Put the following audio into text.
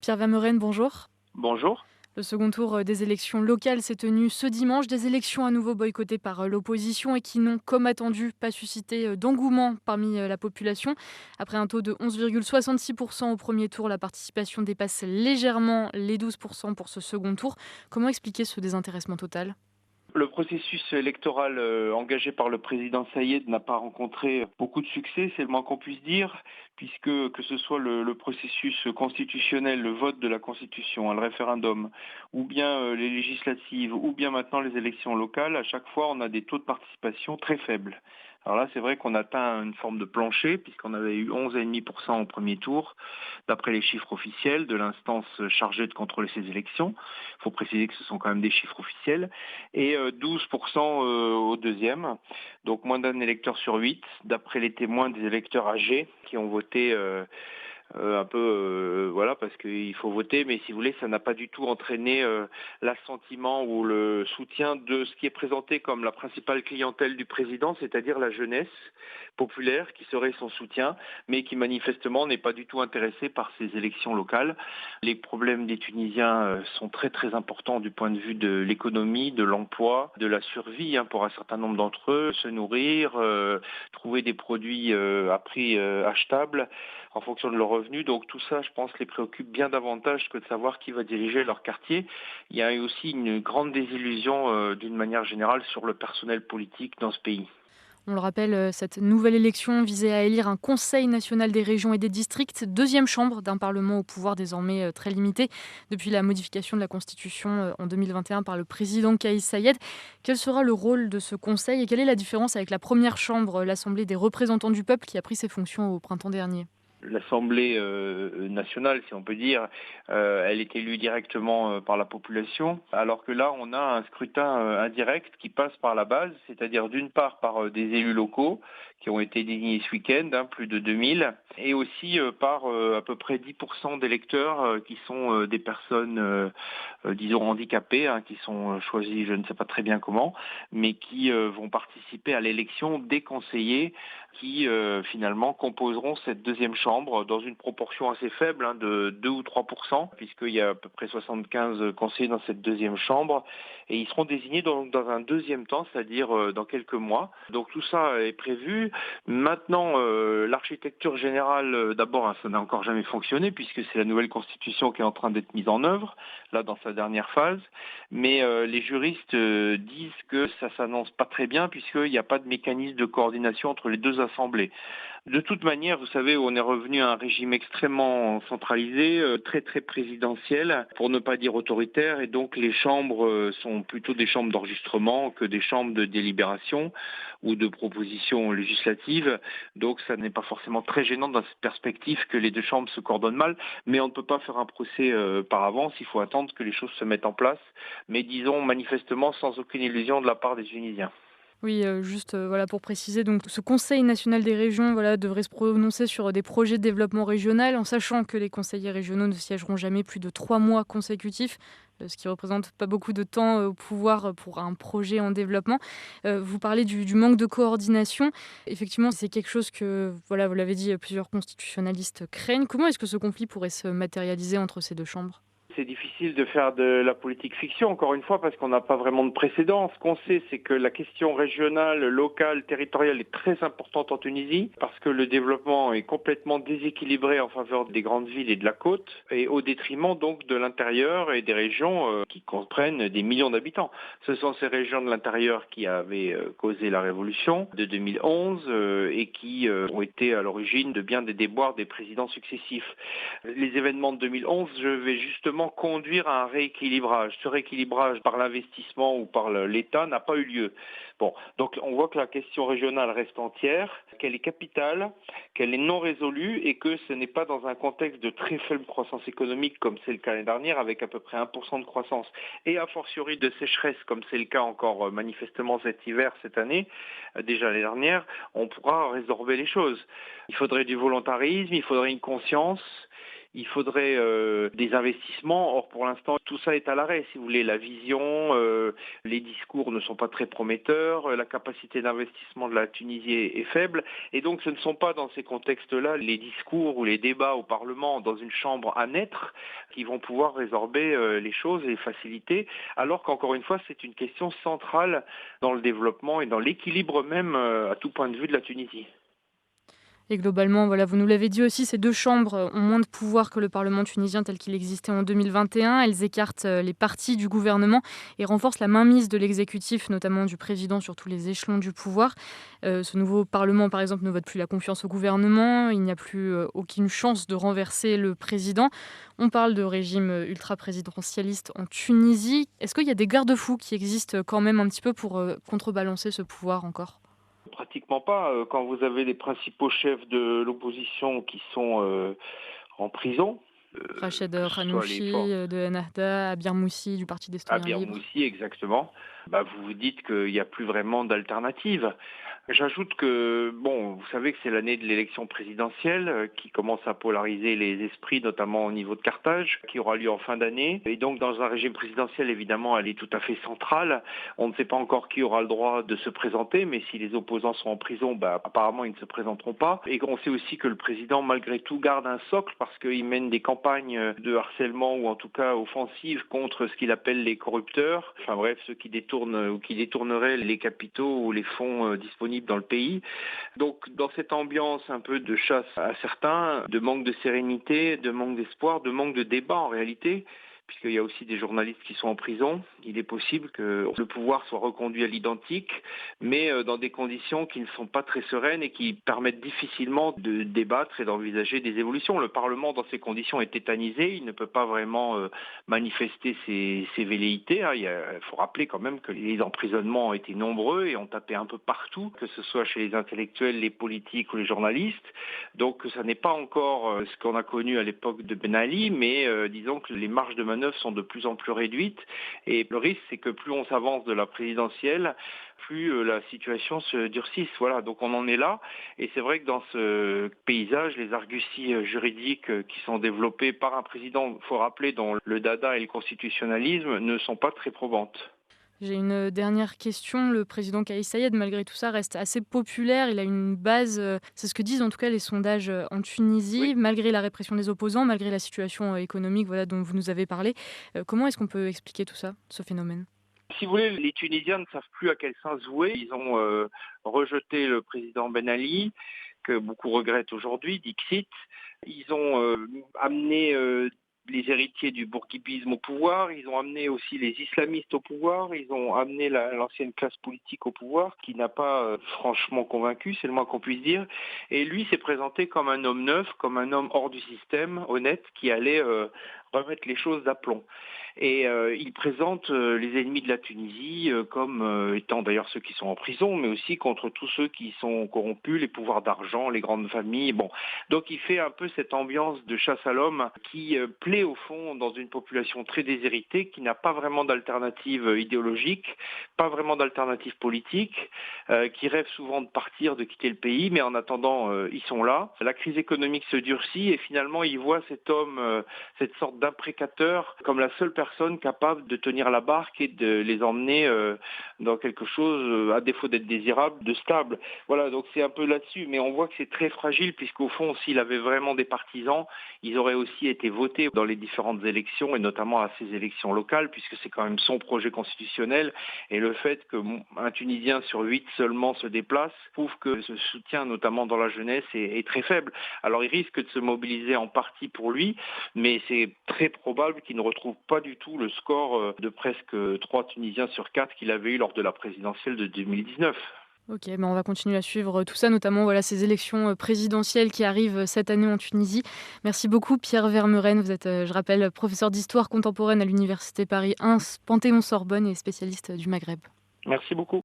Pierre Vermeuren, bonjour. Bonjour. Le second tour des élections locales s'est tenu ce dimanche. Des élections à nouveau boycottées par l'opposition et qui n'ont, comme attendu, pas suscité d'engouement parmi la population. Après un taux de 11,66% au premier tour, la participation dépasse légèrement les 12% pour ce second tour. Comment expliquer ce désintéressement total? Le processus électoral engagé par le président Saïed n'a pas rencontré beaucoup de succès, c'est le moins qu'on puisse dire, puisque que ce soit le processus constitutionnel, le vote de la Constitution, le référendum, ou bien les législatives, ou bien maintenant les élections locales, à chaque fois on a des taux de participation très faibles. Alors là, c'est vrai qu'on atteint une forme de plancher, puisqu'on avait eu 11,5% au premier tour, d'après les chiffres officiels de l'instance chargée de contrôler ces élections. Il faut préciser que ce sont quand même des chiffres officiels. Et 12% au deuxième, donc moins d'un électeur sur 8, d'après les témoins des électeurs âgés qui ont voté un peu, voilà, parce qu'il faut voter, mais si vous voulez, ça n'a pas du tout entraîné l'assentiment ou le soutien de ce qui est présenté comme la principale clientèle du président, c'est-à-dire la jeunesse populaire qui serait son soutien, mais qui manifestement n'est pas du tout intéressée par ces élections locales. Les problèmes des Tunisiens sont très très importants du point de vue de l'économie, de l'emploi, de la survie pour un certain nombre d'entre eux, se nourrir, trouver des produits à prix achetables en fonction de leurs revenus. Donc tout ça, je pense, les préoccupe bien davantage que de savoir qui va diriger leur quartier. Il y a aussi une grande désillusion d'une manière générale sur le personnel politique dans ce pays. On le rappelle, cette nouvelle élection visait à élire un Conseil national des régions et des districts, deuxième chambre d'un Parlement au pouvoir désormais très limité depuis la modification de la Constitution en 2021 par le président Kaïs Saïed. Quel sera le rôle de ce Conseil et quelle est la différence avec la première chambre, l'Assemblée des représentants du peuple, qui a pris ses fonctions au printemps dernier? L'Assemblée nationale, si on peut dire, elle est élue directement par la population, alors que là, on a un scrutin indirect qui passe par la base, c'est-à-dire d'une part par des élus locaux qui ont été désignés ce week-end, plus de 2000, et aussi par à peu près 10% d'électeurs qui sont des personnes, disons, handicapées, qui sont choisies, je ne sais pas très bien comment, mais qui vont participer à l'élection des conseillers qui finalement composeront cette deuxième chambre dans une proportion assez faible de 2 ou 3%, puisqu'il y a à peu près 75 conseillers dans cette deuxième chambre, et ils seront désignés dans un deuxième temps, c'est-à-dire dans quelques mois. Donc tout ça est prévu. Maintenant, l'architecture générale, d'abord, ça n'a encore jamais fonctionné, puisque c'est la nouvelle constitution qui est en train d'être mise en œuvre, là dans sa dernière phase, mais les juristes disent que ça s'annonce pas très bien, puisqu'il n'y a pas de mécanisme de coordination entre les deux assemblées. De toute manière, vous savez, on est revenu à un régime extrêmement centralisé, très très présidentiel, pour ne pas dire autoritaire, et donc les chambres sont plutôt des chambres d'enregistrement que des chambres de délibération ou de propositions législatives. Donc ça n'est pas forcément très gênant dans cette perspective que les deux chambres se coordonnent mal, mais on ne peut pas faire un procès par avance, il faut attendre que les choses se mettent en place, mais disons manifestement sans aucune illusion de la part des Tunisiens. Oui, juste, voilà, pour préciser, donc ce Conseil national des régions, voilà, devrait se prononcer sur des projets de développement régional, en sachant que les conseillers régionaux ne siégeront jamais plus de 3 mois consécutifs, ce qui représente pas beaucoup de temps, au pouvoir, pour un projet en développement. Vous parlez du manque de coordination. Effectivement, c'est quelque chose que, voilà, vous l'avez dit, plusieurs constitutionnalistes craignent. Comment est-ce que ce conflit pourrait se matérialiser entre ces 2 chambres? C'est difficile de faire de la politique fiction, encore une fois, parce qu'on n'a pas vraiment de précédent. Ce qu'on sait, c'est que la question régionale, locale, territoriale est très importante en Tunisie, parce que le développement est complètement déséquilibré en faveur des grandes villes et de la côte, et au détriment donc de l'intérieur et des régions qui comprennent des millions d'habitants. Ce sont ces régions de l'intérieur qui avaient causé la révolution de 2011 et qui ont été à l'origine de bien des déboires des présidents successifs. Les événements de 2011, je vais justement conduire à un rééquilibrage. Ce rééquilibrage par l'investissement ou par l'État n'a pas eu lieu. Bon, donc on voit que la question régionale reste entière, qu'elle est capitale, qu'elle est non résolue et que ce n'est pas dans un contexte de très faible croissance économique comme c'est le cas l'année dernière avec à peu près 1% de croissance et a fortiori de sécheresse comme c'est le cas encore manifestement cet hiver, cette année, déjà l'année dernière, on pourra résorber les choses. Il faudrait du volontarisme, il faudrait une conscience, il faudrait des investissements. Or, pour l'instant, tout ça est à l'arrêt, si vous voulez. La vision, les discours ne sont pas très prometteurs, la capacité d'investissement de la Tunisie est faible. Et donc, ce ne sont pas dans ces contextes-là les discours ou les débats au Parlement dans une chambre à naître qui vont pouvoir résorber les choses et faciliter, alors qu'encore une fois, c'est une question centrale dans le développement et dans l'équilibre même à tout point de vue de la Tunisie. Et globalement, voilà, vous nous l'avez dit aussi, ces deux chambres ont moins de pouvoir que le Parlement tunisien tel qu'il existait en 2021. Elles écartent les partis du gouvernement et renforcent la mainmise de l'exécutif, notamment du président, sur tous les échelons du pouvoir. Ce nouveau Parlement, par exemple, ne vote plus la confiance au gouvernement. Il n'y a plus aucune chance de renverser le président. On parle de régime ultra-présidentialiste en Tunisie. Est-ce qu'il y a des garde-fous qui existent quand même un petit peu pour contrebalancer ce pouvoir encore ? Pratiquement pas. Quand vous avez les principaux chefs de l'opposition qui sont en prison, Rached que ce soit les Ghannouchi forces de Ennahda, Abir Moussi du Parti des à Citoyens Libres. Birmoussi exactement, vous vous dites qu'il n'y a plus vraiment d'alternative. J'ajoute que, bon, vous savez que c'est l'année de l'élection présidentielle qui commence à polariser les esprits, notamment au niveau de Carthage, qui aura lieu en fin d'année. Et donc, dans un régime présidentiel, évidemment, elle est tout à fait centrale. On ne sait pas encore qui aura le droit de se présenter, mais si les opposants sont en prison, apparemment, ils ne se présenteront pas. Et on sait aussi que le président, malgré tout, garde un socle parce qu'il mène des campagnes de harcèlement ou en tout cas offensives contre ce qu'il appelle les corrupteurs. Enfin bref, ceux qui détournent ou qui détourneraient les capitaux ou les fonds disponibles dans le pays. Donc dans cette ambiance un peu de chasse à certains, de manque de sérénité, de manque d'espoir, de manque de débat en réalité, puisqu'il y a aussi des journalistes qui sont en prison, il est possible que le pouvoir soit reconduit à l'identique, mais dans des conditions qui ne sont pas très sereines et qui permettent difficilement de débattre et d'envisager des évolutions. Le Parlement, dans ces conditions, est tétanisé, il ne peut pas vraiment manifester ses velléités. Il faut rappeler quand même que les emprisonnements ont été nombreux et ont tapé un peu partout, que ce soit chez les intellectuels, les politiques ou les journalistes. Donc ça n'est pas encore ce qu'on a connu à l'époque de Ben Ali, mais disons que les marges de manœuvre sont de plus en plus réduites et le risque c'est que plus on s'avance de la présidentielle, plus la situation se durcisse. Voilà, donc on en est là et c'est vrai que dans ce paysage, les arguties juridiques qui sont développées par un président, il faut rappeler, dont le dada et le constitutionnalisme ne sont pas très probantes. J'ai une dernière question. Le président Kais Saied, malgré tout ça, reste assez populaire. Il a une base, c'est ce que disent en tout cas les sondages en Tunisie, Oui. malgré la répression des opposants, malgré la situation économique voilà, dont vous nous avez parlé. Comment est-ce qu'on peut expliquer tout ça, ce phénomène ? Si vous voulez, les Tunisiens ne savent plus à quel sens jouer. Ils ont rejeté le président Ben Ali, que beaucoup regrettent aujourd'hui, Dixit. Ils ont amené les héritiers du bourguibisme au pouvoir, ils ont amené aussi les islamistes au pouvoir, ils ont amené l'ancienne classe politique au pouvoir, qui n'a pas franchement convaincu, c'est le moins qu'on puisse dire. Et lui s'est présenté comme un homme neuf, comme un homme hors du système, honnête, qui allait remettre les choses d'aplomb. Et il présente les ennemis de la Tunisie comme étant d'ailleurs ceux qui sont en prison, mais aussi contre tous ceux qui sont corrompus, les pouvoirs d'argent, les grandes familles. Bon, donc il fait un peu cette ambiance de chasse à l'homme qui plaît au fond dans une population très déshéritée, qui n'a pas vraiment d'alternative idéologique, pas vraiment d'alternative politique, qui rêve souvent de partir, de quitter le pays, mais en attendant, ils sont là. La crise économique se durcit et finalement, il voit cet homme, cette sorte d'imprécateur, comme la seule personne capable de tenir la barque et de les emmener dans quelque chose, à défaut d'être désirable, de stable. Voilà, donc c'est un peu là-dessus, mais on voit que c'est très fragile, puisqu'au fond, s'il avait vraiment des partisans, ils auraient aussi été votés dans les différentes élections, et notamment à ces élections locales, puisque c'est quand même son projet constitutionnel, et le fait qu'un Tunisien sur 8 seulement se déplace prouve que ce soutien, notamment dans la jeunesse, est très faible. Alors il risque de se mobiliser en partie pour lui, mais c'est très probable qu'il ne retrouve pas du tout le score de presque 3 Tunisiens sur 4 qu'il avait eu lors de la présidentielle de 2019. Ok, on va continuer à suivre tout ça, notamment voilà, ces élections présidentielles qui arrivent cette année en Tunisie. Merci beaucoup Pierre Vermeuren, vous êtes, je rappelle, professeur d'histoire contemporaine à l'Université Paris 1, Panthéon-Sorbonne et spécialiste du Maghreb. Merci beaucoup.